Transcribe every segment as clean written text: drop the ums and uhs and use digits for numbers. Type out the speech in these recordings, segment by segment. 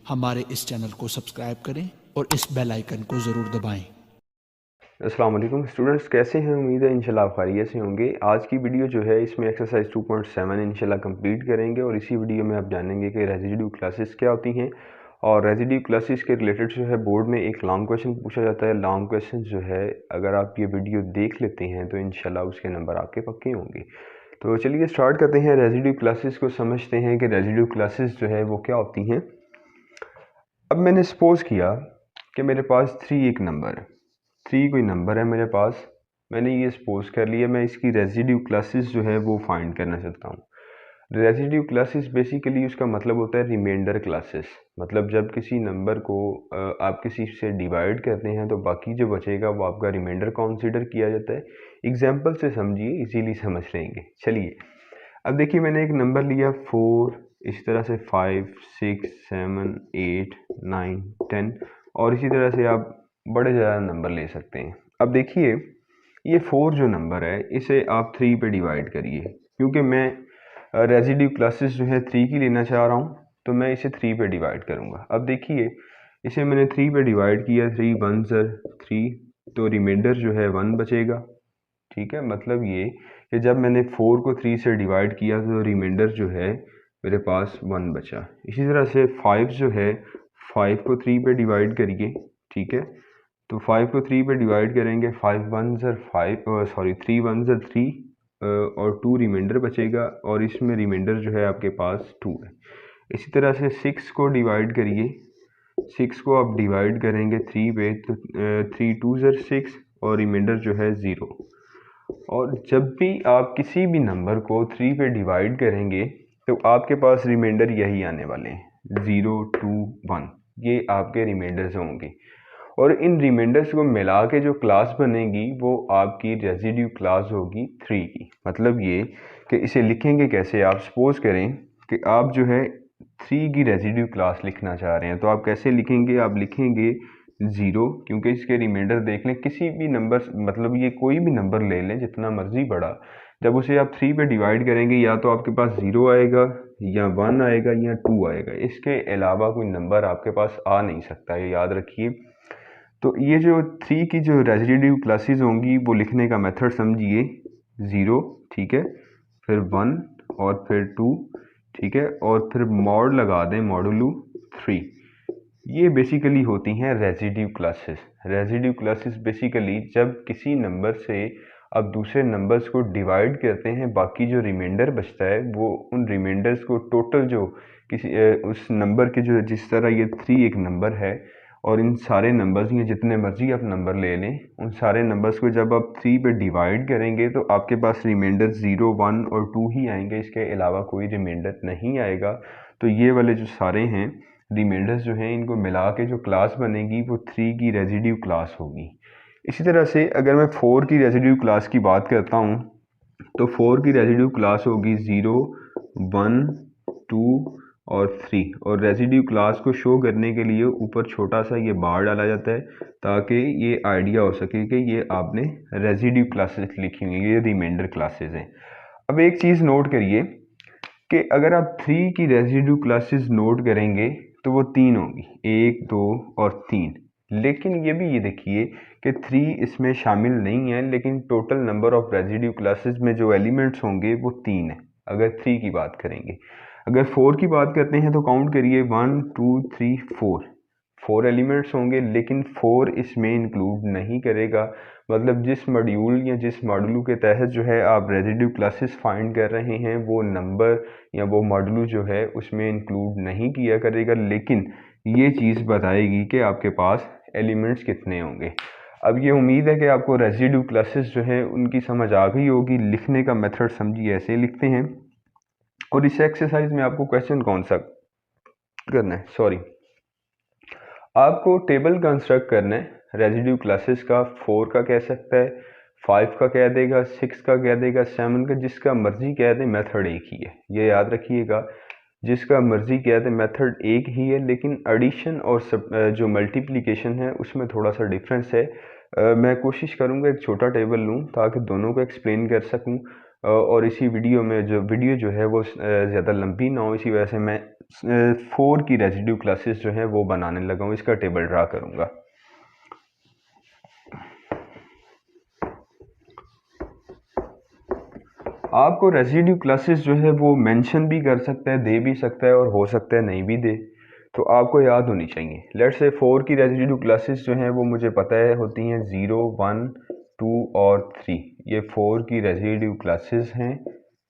हमारे इस चैनल को सब्सक्राइब करें और इस बेल आइकन को ज़रूर दबाएं। अस्सलाम वालेकुम स्टूडेंट्स, कैसे हैं? उम्मीद है इंशाल्लाह आप खैरियत से होंगे। आज की वीडियो जो है इसमें एक्सरसाइज 2.7 इंशाल्लाह कंप्लीट करेंगे और इसी वीडियो में आप जानेंगे कि रेजिड्यू क्लासेस क्या होती हैं। और रेजिड्यू क्लासेस के रिलेटेड जो है बोर्ड में एक लॉन्ग क्वेश्चन पूछा जाता है। लॉन्ग क्वेश्चन जो है अगर आप ये वीडियो देख लेते हैं तो इंशाल्लाह उसके नंबर आपके पक्के होंगे। तो चलिए स्टार्ट करते हैं। रेजिड्यू क्लासेस को समझते हैं कि रेजिड्यू क्लासेस जो है वो क्या होती हैं। अब मैंने सपोज किया कि मेरे पास 3 एक नंबर है, 3 कोई नंबर है मेरे पास। मैंने ये सपोज कर लिया मैं इसकी रेजिड्यू क्लासेस जो है वो फाइंड करना चाहता हूँ। रेजिड्यू क्लासेस बेसिकली उसका मतलब होता है रिमाइंडर क्लासेस। मतलब जब किसी नंबर को आप किसी से डिवाइड करते हैं तो बाकी जो बचेगा वो आपका रिमाइंडर कंसीडर किया जाता है। एग्जाम्पल से समझिए, इजीली समझ लेंगे। चलिए अब देखिए, मैंने एक नंबर लिया 4, इस तरह से 5, 6, 7, 8, 9, 10 और इसी तरह से आप बड़े ज़्यादा नंबर ले सकते हैं। अब देखिए ये 4 जो नंबर है इसे आप 3 पे डिवाइड करिए, क्योंकि मैं रेजिड्यू क्लासेस जो है 3 की लेना चाह रहा हूँ तो मैं इसे 3 पे डिवाइड करूँगा। अब देखिए इसे मैंने 3 पे डिवाइड किया, 3 1 3, तो रिमाइंडर जो है 1 बचेगा। ठीक है, मतलब ये कि जब मैंने 4 को 3 से डिवाइड किया तो रिमाइंडर जो है मेरे पास 1 बचा। इसी तरह से 5 जो है 5 को 3 पे डिवाइड करिए। ठीक है, तो 5 को 3 पे डिवाइड करेंगे, 5 1 5 सॉरी 3 1 3 और 2 रिमाइंडर बचेगा और इसमें रिमाइंडर जो है आपके पास 2 है। इसी तरह से 6 को डिवाइड करिए, 6 को आप डिवाइड करेंगे 3 पे तो 3 2 6 और रिमाइंडर जो है 0। और जब भी आप किसी भी नंबर को 3 पे डिवाइड करेंगे तो आपके पास रिमाइंडर यही आने वाले हैं, 0 2 1। ये आपके रिमाइंडर्स होंगे और इन रिमाइंडर्स को मिला के जो क्लास बनेगी वो आपकी रेजिड्यू क्लास होगी 3 की। मतलब ये कि इसे लिखेंगे कैसे। आप सपोज करें कि आप जो है 3 की रेजिड्यू क्लास लिखना चाह रहे हैं तो आप कैसे लिखेंगे। आप लिखेंगे 0, क्योंकि इसके रिमाइंडर देख लें, किसी भी नंबर मतलब ये कोई भी नंबर ले लें जितना मर्जी बड़ा, जब उसे आप 3 पे डिवाइड करेंगे या तो आपके पास 0 आएगा या 1 आएगा या 2 आएगा। इसके अलावा कोई नंबर आपके पास आ नहीं सकता, ये याद रखिए। तो ये जो 3 की जो रेजिड्यू क्लासेस होंगी वो लिखने का मेथड समझिए। 0, ठीक है, फिर 1 और फिर 2, ठीक है, और फिर मॉड लगा दें, मॉडुलू 3। ये बेसिकली होती हैं residue classes. Residue classes basically जब किसी नंबर से आप दूसरे नंबर्स को डिवाइड करते हैं, बाकी जो रिमाइंडर बचता है वो उन रिमाइंडर्स को टोटल जो किसी उस नंबर के जो, जिस तरह ये 3 एक नंबर है और इन सारे नंबर्स, ये जितने मर्जी आप नंबर ले लें, उन सारे नंबर्स को जब आप 3 पे डिवाइड करेंगे तो आपके पास रिमाइंडर 0 1 और 2 ही आएंगे, इसके अलावा कोई रिमाइंडर नहीं आएगा। तो ये वाले जो सारे हैं रिमाइंडर्स जो हैं इनको मिला के जो क्लास बनेगी वो 3 की रेजिड्यू क्लास होगी। इसी तरह से अगर मैं 4 की रेजिड्यू क्लास की बात करता हूँ तो 4 की रेजिड्यू क्लास होगी 0 1 2 और 3। और रेजिड्यू क्लास को शो करने के लिए ऊपर छोटा सा ये बार डाला जाता है ताकि ये आइडिया हो सके कि ये आपने रेजिड्यू क्लासेस लिखी हुई है, ये रिमाइंडर क्लासेस हैं। अब एक चीज़ नोट करिए कि अगर आप 3 की रेजिड्यू क्लासेस नोट करेंगे तो वो 3 होंगी, 1 2 और 3। लेकिन ये देखिए कि 3 इसमें शामिल नहीं है, लेकिन total number of residue classes में जो एलिमेंट्स होंगे वो 3 है अगर 3 की बात करेंगे। अगर 4 की बात करते हैं तो काउंट करिए 1 2 3 4, 4 एलिमेंट्स होंगे, लेकिन 4 इसमें इंक्लूड नहीं करेगा। मतलब जिस मॉड्यूल या जिस मॉडुलू के तहत जो है आप रेजिड्यू क्लासेस फाइंड कर रहे हैं वो नंबर या वो मॉडुलू जो है उसमें इंक्लूड नहीं किया करेगा, लेकिन ये चीज़ बताएगी कि आपके पास एलिमेंट्स कितने होंगे। अब ये उम्मीद है कि आपको रेजिड्यू क्लासेस जो है उनकी समझ आ गई होगी। लिखने का मेथड समझिए, ऐसे लिखते हैं। और इस एक्सरसाइज में आपको क्वेश्चन कौन सा करना है, सॉरी, आपको टेबल कंस्ट्रक्ट करना है रेजिड्यू क्लासेस का। 4 का कह सकता है, 5 का कह देगा, 6 का कह देगा, 7 का, जिसका मर्जी कह दे, मेथड एक ही है। ये याद रखिएगा, जिसका मर्जी कह दे मेथड एक ही है, लेकिन एडिशन और जो मल्टीप्लिकेशन है उसमें थोड़ा सा डिफरेंस है। मैं कोशिश करूँगा एक छोटा टेबल लूँ ताकि दोनों को एक्सप्लेन कर सकूँ और इसी वीडियो में जो है वो ज़्यादा लंबी ना हो, इसी वजह से मैं 4 की रेजिड्यू क्लासेस जो है वो बनाने लगा हूँ, इसका टेबल ड्रा करूँगा। आपको रेजिड्यू क्लासेस जो है वो मेंशन भी कर सकता है, दे भी सकता है और हो सकता है नहीं भी दे, तो आपको याद होनी चाहिए। लेट्स से 4 की रेजिड्यू क्लासेस जो हैं वो मुझे पता है होती हैं 0, 1, 2 और 3। ये 4 की रेजिड्यू क्लासेस हैं,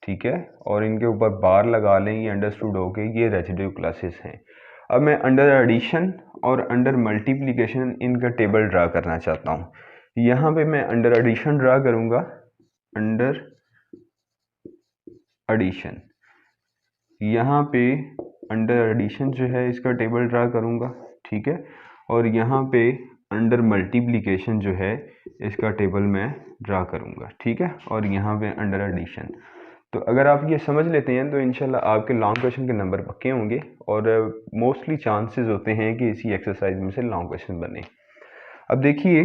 ठीक है, और इनके ऊपर बार लगा लें, ये अंडरस्टूड हो गए, ये रेजिड्यू क्लासेस हैं। अब मैं अंडर एडिशन और अंडर मल्टीप्लिकेशन इनका टेबल ड्रा करना चाहता हूँ। यहाँ पे मैं अंडर एडिशन ड्रा करूँगा, अंडर एडिशन, यहाँ पे अंडर एडिशन जो है इसका टेबल ड्रा करूँगा, ठीक है, और यहाँ पे अंडर मल्टीप्लिकेशन जो है इसका टेबल मैं ड्रा करूँगा, ठीक है, और यहाँ पे अंडर एडिशन। तो अगर आप ये समझ लेते हैं तो इंशाल्लाह आपके लॉन्ग क्वेश्चन के नंबर पक्के होंगे और मोस्टली चांसेस होते हैं कि इसी एक्सरसाइज में से लॉन्ग क्वेश्चन बने। अब देखिए,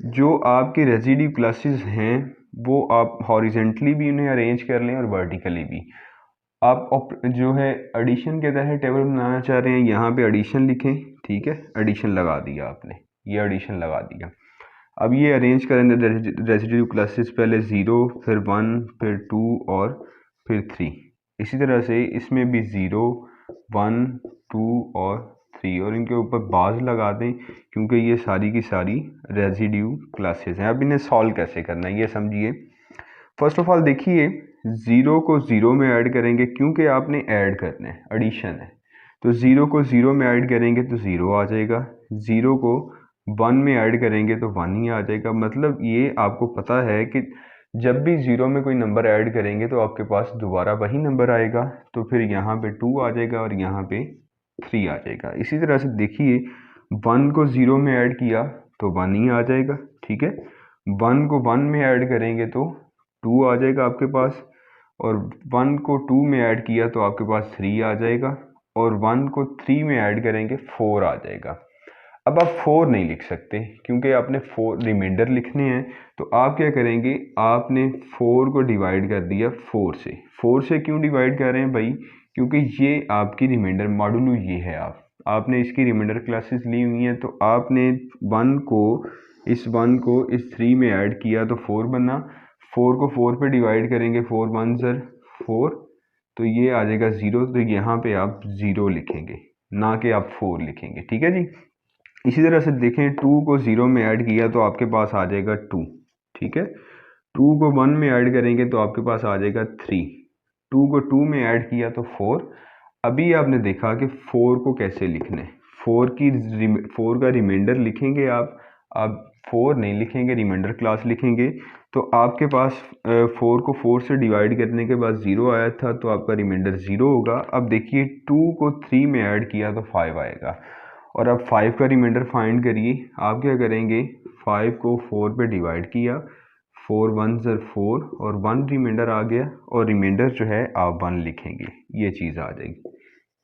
जो आपके रेजिड्यू क्लासेस हैं वो आप हॉरिजेंटली भी उन्हें अरेंज कर लें और वर्टिकली भी। आप जो है एडिशन के तहत टेबल बनाना चाह रहे हैं, यहाँ पे एडिशन लिखें, ठीक है, एडिशन लगा दिया आपने, ये एडिशन लगा दिया। अब ये अरेंज करेंगे रेजिड्यू क्लासेस, पहले 0, फिर 1, फिर 2 और फिर 3। इसी तरह से इसमें भी 0, 1, 2 और 3 और इनके ऊपर बाज लगा दें क्योंकि ये सारी की सारी रेजिड्यू क्लासेस हैं। अब इन्हें सॉल्व कैसे करना है ये समझिए। फर्स्ट ऑफ ऑल देखिए, 0 को 0 में ऐड करेंगे क्योंकि आपने ऐड करना है, एडिशन है, तो 0 को 0 में ऐड करेंगे तो 0 आ जाएगा, 0 को 1 में ऐड करेंगे तो 1 ही आ जाएगा। मतलब ये आपको पता है कि जब भी 0 में कोई नंबर ऐड करेंगे तो आपके पास दोबारा वही नंबर आएगा, तो फिर यहाँ पे 2 आ जाएगा और यहाँ पे 3 आ जाएगा। इसी तरह से देखिए, 1 को 0 में ऐड किया तो 1 ही आ जाएगा, ठीक है, 1 को 1 में ऐड करेंगे तो 2 आ जाएगा आपके पास, और 1 को 2 में ऐड किया तो आपके पास 3 आ जाएगा, और 1 को 3 में ऐड करेंगे 4 आ जाएगा। अब आप 4 नहीं लिख सकते क्योंकि आपने 4 रिमाइंडर लिखने हैं, तो आप क्या करेंगे, आपने 4 को डिवाइड कर दिया 4 से। 4 से क्यों डिवाइड कर रहे हैं भाई, क्योंकि ये आपकी रिमाइंडर मॉडुलो ये है, आपने इसकी रिमाइंडर क्लासेस ली हुई हैं, तो आपने 1 को इस 3 में ऐड किया तो 4 बना, 4 को 4 पे डिवाइड करेंगे, 4 1 ज़र 4, तो ये आ जाएगा 0, तो यहाँ पे आप 0 लिखेंगे, ना कि आप 4 लिखेंगे, ठीक है जी। इसी तरह से देखें, 2 को 0 में ऐड किया तो आपके पास आ जाएगा 2, ठीक है, 2 को 1 में ऐड करेंगे तो आपके पास आ जाएगा 3, 2 को 2 में ऐड किया तो 4। अभी आपने देखा कि 4 को कैसे लिखना है, 4 का रिमाइंडर लिखेंगे आप 4 नहीं लिखेंगे, रिमाइंडर क्लास लिखेंगे, तो आपके पास 4 को 4 से डिवाइड करने के बाद 0 आया था, तो आपका रिमाइंडर 0 होगा। अब देखिए, 2 को 3 में ऐड किया तो 5 आएगा, और अब 5 का रिमाइंडर फाइंड करिए। आप क्या करेंगे, 5 को 4 पे डिवाइड किया, 4 1 ज़र 4 और 1 रिमाइंडर आ गया, और रिमाइंडर जो है आप 1 लिखेंगे, ये चीज़ आ जाएगी,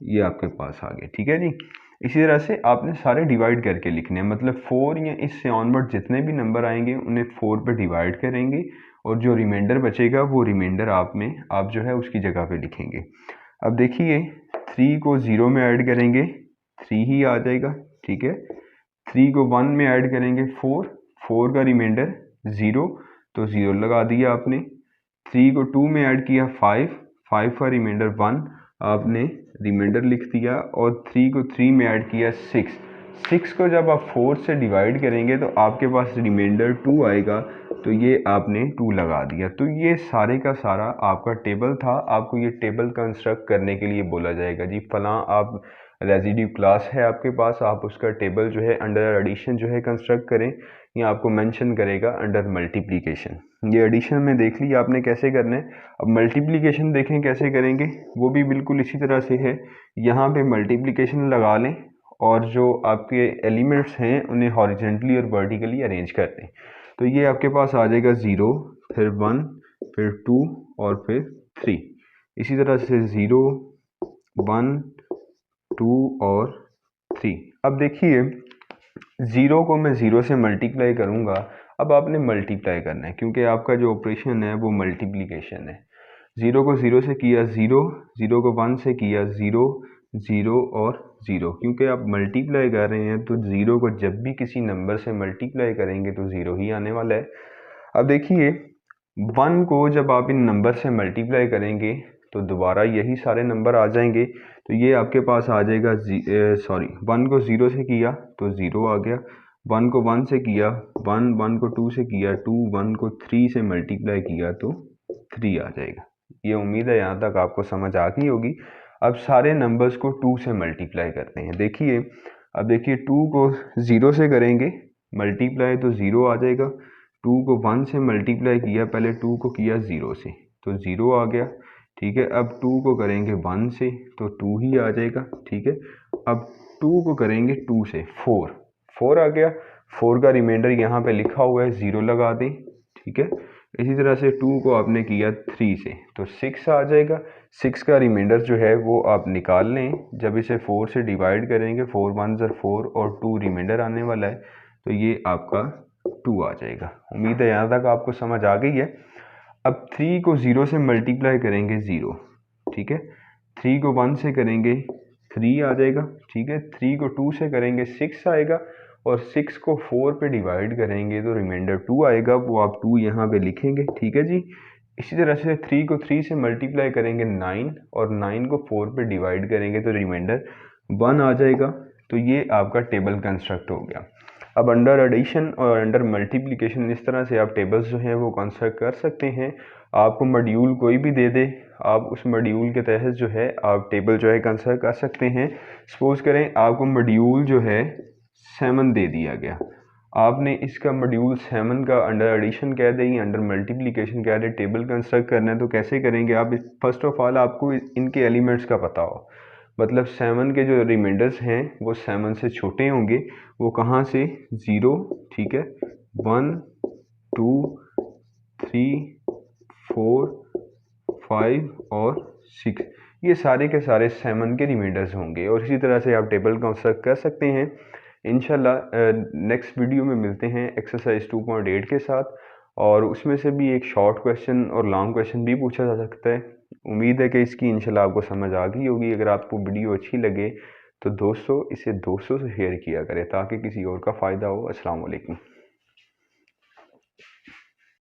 ये आपके पास आ गया, ठीक है जी। इसी तरह से आपने सारे डिवाइड करके लिखने हैं, मतलब 4 या इससे ऑनवर्ड जितने भी नंबर आएंगे उन्हें 4 पे डिवाइड करेंगे, और जो रिमाइंडर बचेगा वो रिमाइंडर आप जो है उसकी जगह पे लिखेंगे। अब देखिए, 3 को 0 में ऐड करेंगे 3 ही आ जाएगा, ठीक है, 3 को 1 में ऐड करेंगे 4 का रिमाइंडर 0, तो 0 लगा दिया आपने, 3 को 2 में ऐड किया 5 का रिमाइंडर 1, आपने रिमाइंडर लिख दिया, और 3 को 3 में ऐड किया 6 को जब आप 4 से डिवाइड करेंगे तो आपके पास रिमाइंडर 2 आएगा, तो ये आपने 2 लगा दिया। तो ये सारे का सारा आपका टेबल था। आपको ये टेबल कंस्ट्रक्ट करने के लिए बोला जाएगा जी, फलां आप रेजिड्यू क्लास है आपके पास, आप उसका टेबल जो है अंडर एडिशन जो है कंस्ट्रक्ट करें, या आपको मेंशन करेगा अंडर मल्टीप्लिकेशन। ये एडिशन में देख लिया आपने कैसे करना है। अब मल्टीप्लिकेशन देखें कैसे करेंगे, वो भी बिल्कुल इसी तरह से है। यहाँ पे मल्टीप्लिकेशन लगा लें और जो आपके एलिमेंट्स हैं उन्हें हॉरिजेंटली और वर्टिकली अरेंज कर दें, तो ये आपके पास आ जाएगा 0, फिर 1, फिर 2 और फिर 3। इसी तरह से 0, 1, 2 और 3। अब देखिए, 0 को मैं 0 से मल्टीप्लाई करूँगा। अब आपने मल्टीप्लाई करना है क्योंकि आपका जो ऑपरेशन है वो मल्टीप्लिकेशन है। 0 को 0 से किया 0, 0 को 1 से किया 0, ज़ीरो और ज़ीरो, क्योंकि आप मल्टीप्लाई कर रहे हैं तो ज़ीरो को जब भी किसी नंबर से मल्टीप्लाई करेंगे तो ज़ीरो ही आने वाला है। अब देखिए 1 को जब आप इन नंबर से मल्टीप्लाई करेंगे तो दोबारा यही सारे नंबर आ जाएंगे, तो ये आपके पास आ जाएगा 1 को 0 से किया तो 0 आ गया, 1 को 1 से किया 1, 1 को 2 से किया 2, 1 को 3 से मल्टीप्लाई किया तो 3 आ जाएगा। ये उम्मीद है यहाँ तक आपको समझ आ गई होगी। अब सारे नंबर्स को 2 से मल्टीप्लाई करते हैं। देखिए अब देखिए 2 को 0 से करेंगे मल्टीप्लाई तो 0 आ जाएगा, 2 को 1 से मल्टीप्लाई किया, पहले 2 को किया 0 से तो 0 आ गया, ठीक है। अब 2 को करेंगे 1 से तो 2 ही आ जाएगा, ठीक है। अब 2 को करेंगे 2 से 4 आ गया, 4 का रिमाइंडर यहाँ पे लिखा हुआ है 0 लगा दें, ठीक है। इसी तरह से 2 को आपने किया 3 से तो 6 आ जाएगा, 6 का रिमाइंडर जो है वो आप निकाल लें, जब इसे 4 से डिवाइड करेंगे 4 1 4 और 2 रिमाइंडर आने वाला है तो ये आपका 2 आ जाएगा। उम्मीद है यहाँ तक आपको समझ आ गई है। अब 3 को 0 से मल्टीप्लाई करेंगे 0, ठीक है। 3 को 1 से करेंगे 3 आ जाएगा, ठीक है। 3 को 2 से करेंगे 6 आएगा और 6 को 4 पे डिवाइड करेंगे तो रिमाइंडर 2 आएगा, वो आप 2 यहाँ पे लिखेंगे, ठीक है जी। इसी तरह से 3 को 3 से मल्टीप्लाई करेंगे 9 और 9 को 4 पे डिवाइड करेंगे तो रिमाइंडर 1 आ जाएगा। तो ये आपका टेबल कंस्ट्रक्ट हो गया। अब अंडर एडिशन और अंडर मल्टीप्लिकेशन इस तरह से आप टेबल्स जो हैं वो कंस्ट्रक्ट कर सकते हैं। आपको मॉड्यूल कोई भी दे दे, आप उस मॉड्यूल के तहत जो है आप टेबल जो है कंस्ट्रक्ट कर सकते हैं। सपोज करें आपको मॉड्यूल जो है 7 दे दिया गया, आपने इसका मॉड्यूल 7 का अंडर एडिशन कह दें, अंडर मल्टीप्लिकेशन कह दें, टेबल कंस्ट्रक्ट करना है तो कैसे करेंगे आप? फर्स्ट ऑफ ऑल आपको इनके एलिमेंट्स का पता हो, मतलब 7 के जो रिमाइंडर्स हैं वो 7 से छोटे होंगे, वो कहाँ से? 0, ठीक है, 1 2 3 4 5 और 6, ये सारे के सारे 7 के रिमाइंडर्स होंगे। और इसी तरह से आप टेबल कंस्ट्रक्ट कर सकते हैं। इंशाल्लाह नेक्स्ट वीडियो में मिलते हैं एक्सरसाइज 2.8 के साथ, और उसमें से भी एक शॉर्ट क्वेश्चन और लॉन्ग क्वेश्चन भी पूछा जा सकता है। उम्मीद है कि इसकी इंशाल्लाह आपको समझ आ गई होगी। अगर आपको वीडियो अच्छी लगे तो दोस्तों इसे दोस्तों से शेयर किया करें ताकि किसी और का फ़ायदा हो। अस्सलाम वालेकुम।